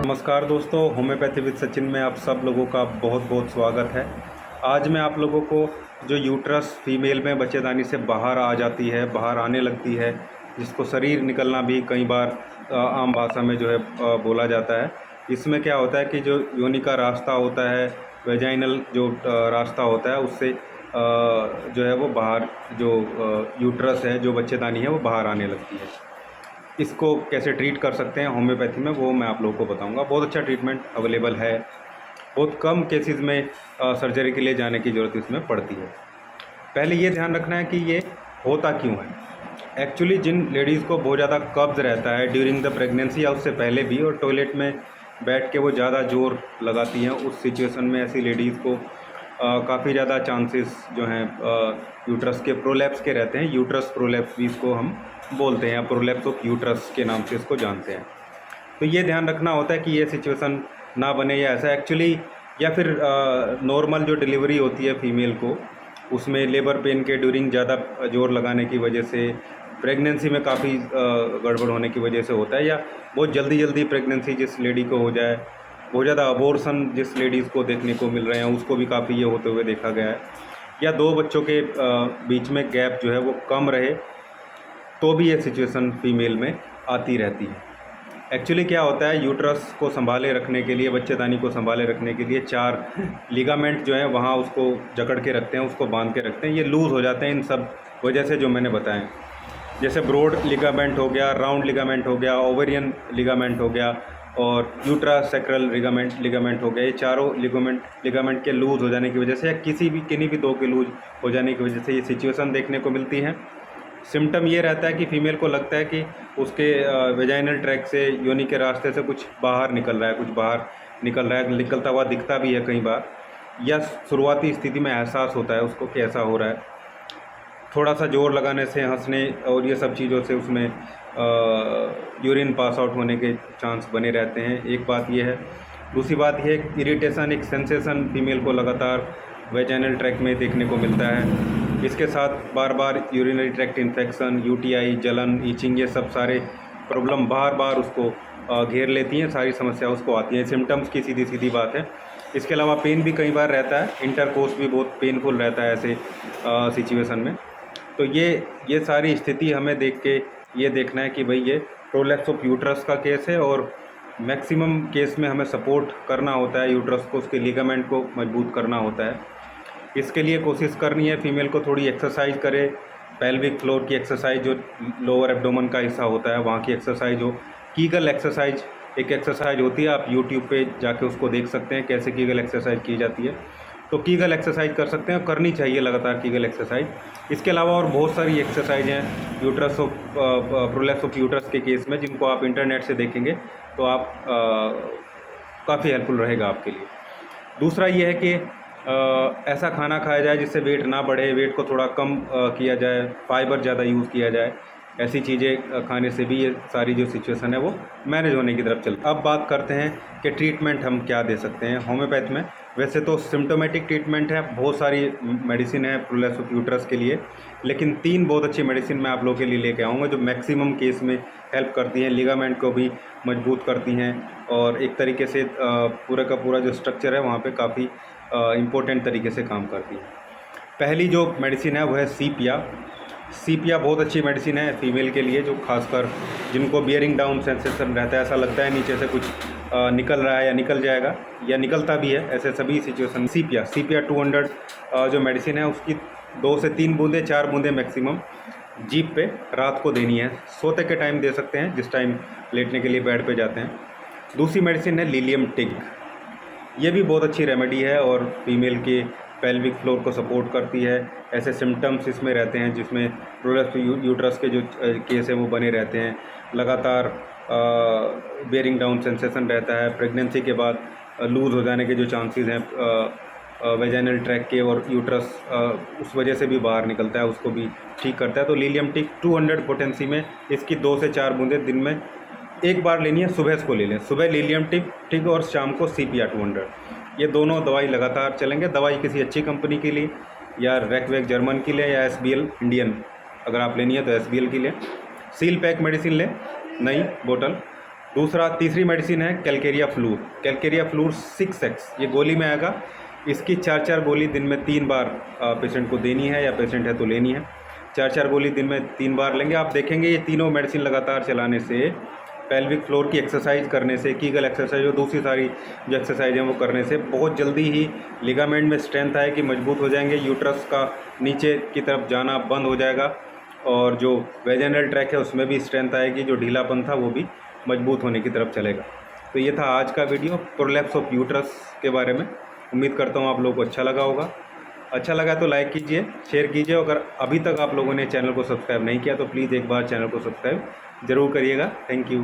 नमस्कार दोस्तों, homeopathy with Sachin में आप सब लोगों का बहुत बहुत स्वागत है। आज मैं आप लोगों को जो यूट्रस फीमेल में बच्चेदानी से बाहर आ जाती है, बाहर आने लगती है, जिसको शरीर निकलना भी कई बार आम भाषा में जो है बोला जाता है। इसमें क्या होता है कि जो योनि का रास्ता होता है, वेजाइनल जो रास्ता होता है, उससे जो है वो बाहर जो यूट्रस है, जो बच्चेदानी है, वो बाहर आने लगती है। इसको कैसे ट्रीट कर सकते हैं होम्योपैथी में, वो मैं आप लोगों को बताऊंगा। बहुत अच्छा ट्रीटमेंट अवेलेबल है। बहुत कम केसेस में सर्जरी के लिए जाने की ज़रूरत इसमें पड़ती है। पहले ये ध्यान रखना है कि ये होता क्यों है। एक्चुअली जिन लेडीज़ को बहुत ज़्यादा कब्ज़ रहता है ड्यूरिंग द प्रेगनेंसी या उससे पहले भी, और टॉयलेट में बैठ के वो ज़्यादा जोर लगाती हैं, उस सिचुएशन में ऐसी लेडीज़ को काफ़ी ज़्यादा चांसेस जो हैं यूट्रस के प्रोलैप्स के रहते हैं। यूट्रस प्रोलैप्स भी इसको हम बोलते हैं, या प्रोलैप्स ऑफ यूट्रस के नाम से इसको जानते हैं। तो ये ध्यान रखना होता है कि ये सिचुएशन ना बने, या ऐसा एक्चुअली, या फिर नॉर्मल जो डिलीवरी होती है फीमेल को, उसमें लेबर पेन के ड्यूरिंग ज़्यादा जोर लगाने की वजह से, प्रेगनेंसी में काफ़ी गड़बड़ होने की वजह से होता है, या बहुत जल्दी प्रेगनेंसी जिस लेडी को हो जाए, बहुत ज़्यादा अबॉर्शन जिस लेडीज़ को देखने को मिल रहे हैं, उसको भी काफ़ी ये होते हुए देखा गया है, या दो बच्चों के बीच में गैप जो है वो कम रहे, तो भी ये सिचुएशन फीमेल में आती रहती है। एक्चुअली क्या होता है, यूट्रस को संभाले रखने के लिए, बच्चेदानी को संभाले रखने के लिए 4 लिगामेंट जो हैं वहाँ उसको जकड़ के रखते हैं, उसको बांध के रखते हैं। ये लूज़ हो जाते हैं इन सब वजह से जो मैंने बताएं, जैसे ब्रॉड लिगामेंट हो गया, राउंड लिगामेंट हो गया, ओवेरियन लिगामेंट हो गया, और यूट्रासेक्रल लिगामेंट हो गया। ये चारों लिगामेंट के लूज़ हो जाने की वजह से, या किन्हीं भी दो के लूज हो जाने की वजह से ये सिचुएशन देखने को मिलती है। सिम्टम ये रहता है कि फीमेल को लगता है कि उसके वेजाइनल ट्रैक से, योनि के रास्ते से कुछ बाहर निकल रहा है, निकलता हुआ दिखता भी है कई बार, या शुरुआती स्थिति में एहसास होता है उसको कि ऐसा हो रहा है। थोड़ा सा जोर लगाने से, हंसने और ये सब चीज़ों से उसमें यूरिन पास आउट होने के चांस बने रहते हैं। एक बात ये है। दूसरी बात ये है, इरिटेशन, एक सेंसेशन फीमेल को लगातार वेजाइनल ट्रैक में देखने को मिलता है। इसके साथ बार बार यूरिनरी ट्रैक्ट इन्फेक्शन, यूटीआई, जलन, ईचिंग, ये सब सारे प्रॉब्लम बार बार उसको घेर लेती हैं, सारी समस्या उसको आती हैं। सिम्टम्स की सीधी सीधी बात है। इसके अलावा पेन भी कई बार रहता है, इंटरकोर्स भी बहुत पेनफुल रहता है ऐसे सिचुएशन में। तो ये सारी स्थिति हमें देख के ये देखना है कि भाई ये प्रोलैप्स ऑफ यूट्रस का केस है, और मैक्सिमम केस में हमें सपोर्ट करना होता है यूट्रस को, उसके लिगामेंट को मजबूत करना होता है। इसके लिए कोशिश करनी है फीमेल को थोड़ी एक्सरसाइज करे, पेल्विक फ्लोर की एक्सरसाइज, जो लोअर एब्डोमेन का हिस्सा होता है वहाँ की एक्सरसाइज हो। कीगल एक्सरसाइज एक एक्सरसाइज होती है, आप यूट्यूब पे जाके उसको देख सकते हैं कैसे कीगल एक्सरसाइज की जाती है। तो कीगल एक्सरसाइज कर सकते हैं, करनी चाहिए लगातार कीगल एक्सरसाइज। इसके अलावा और बहुत सारी एक्सरसाइज हैं uterus of prolapse of uterus के केस में, जिनको आप इंटरनेट से देखेंगे तो आप काफ़ी हेल्पफुल रहेगा आपके लिए। दूसरा ये है कि ऐसा खाना खाया जाए जिससे वेट ना बढ़े, वेट को थोड़ा कम किया जाए, फाइबर ज़्यादा यूज़ किया जाए। ऐसी चीज़ें खाने से भी ये सारी जो सिचुएशन है वो मैनेज होने की तरफ चलती है। अब बात करते हैं कि ट्रीटमेंट हम क्या दे सकते हैं होम्योपैथ में। वैसे तो सिम्टोमेटिक ट्रीटमेंट है, बहुत सारी मेडिसिन है प्रोलैप्स ऑफ यूट्रस के लिए, लेकिन 3 बहुत अच्छी मेडिसिन मैं आप लोगों के लिए लेके आऊँगा जो मैक्सिमम केस में हेल्प करती हैं, लिगामेंट को भी मजबूत करती हैं, और एक तरीके से पूरा का पूरा जो स्ट्रक्चर है वहाँ पे काफ़ी इम्पोर्टेंट तरीके से काम करती है। पहली जो मेडिसिन है वह है सीपिया बहुत अच्छी मेडिसिन है फीमेल के लिए, जो खासकर जिनको बियरिंग डाउन सेंसेशन रहता है, ऐसा लगता है नीचे से कुछ निकल रहा है या निकल जाएगा, या निकलता भी है, ऐसे सभी सिचुएशन। सीपिया 200 जो मेडिसिन है उसकी 2 से 3 बूंदें, 4 बूंदें मैक्सिमम जीभ पे रात को देनी है। सोते के टाइम दे सकते हैं, जिस टाइम लेटने के लिए बेड पे जाते हैं। दूसरी मेडिसिन है लीलियम टिक। ये भी बहुत अच्छी रेमेडी है और फीमेल के पेल्विक फ्लोर को सपोर्ट करती है। ऐसे सिम्टम्स इसमें रहते हैं जिसमें प्रोलैप्स यूट्रस के जो केस हैं वो बने रहते हैं, लगातार बेयरिंग डाउन सेंसेशन रहता है, प्रेगनेंसी के बाद लूज़ हो जाने के जो चांसेस हैं वेजाइनल ट्रैक के, और यूट्रस उस वजह से भी बाहर निकलता है, उसको भी ठीक करता है। तो लीलियम टिक 200 पोटेंसी में इसकी 2 से 4 बूंदें दिन में एक बार लेनी है, सुबह को ले लें, सुबह लीलियम टिक और शाम को सीपिया 200। ये दोनों दवाई लगातार चलेंगे। दवाई किसी अच्छी कंपनी के लिए, या रैकवेक जर्मन की लें, या एसबीएल इंडियन अगर आप लेनी है तो एसबीएल की लें। सील पैक मेडिसिन लें, नई बोतल, तीसरी मेडिसिन है कैलकेरिया फ्लूर। कैलकेरिया फ्लूर 6x, ये गोली में आएगा। इसकी 4 गोली दिन में 3 बार पेशेंट को देनी है, या पेशेंट है तो लेनी है। 4 गोली दिन में 3 बार लेंगे। आप देखेंगे ये तीनों मेडिसिन लगातार चलाने से, पेल्विक फ्लोर की एक्सरसाइज करने से, कीगल एक्सरसाइज और दूसरी सारी जो एक्सरसाइज हैं वो करने से बहुत जल्दी ही लिगामेंट में स्ट्रेंथ आएगी, मजबूत हो जाएंगे। यूट्रस का नीचे की तरफ जाना बंद हो जाएगा, और जो वेजाइनल ट्रैक है उसमें भी स्ट्रेंथ आएगी, जो ढीलापन था वो भी मजबूत होने की तरफ चलेगा। तो ये था आज का वीडियो प्रोलैप्स ऑफ यूट्रस के बारे में। उम्मीद करता हूँ आप लोगों को अच्छा लगा होगा। अच्छा लगा तो लाइक कीजिए, शेयर कीजिए। अगर अभी तक आप लोगों ने चैनल को सब्सक्राइब नहीं किया तो प्लीज़ एक बार चैनल को सब्सक्राइब ज़रूर करिएगा। Thank you.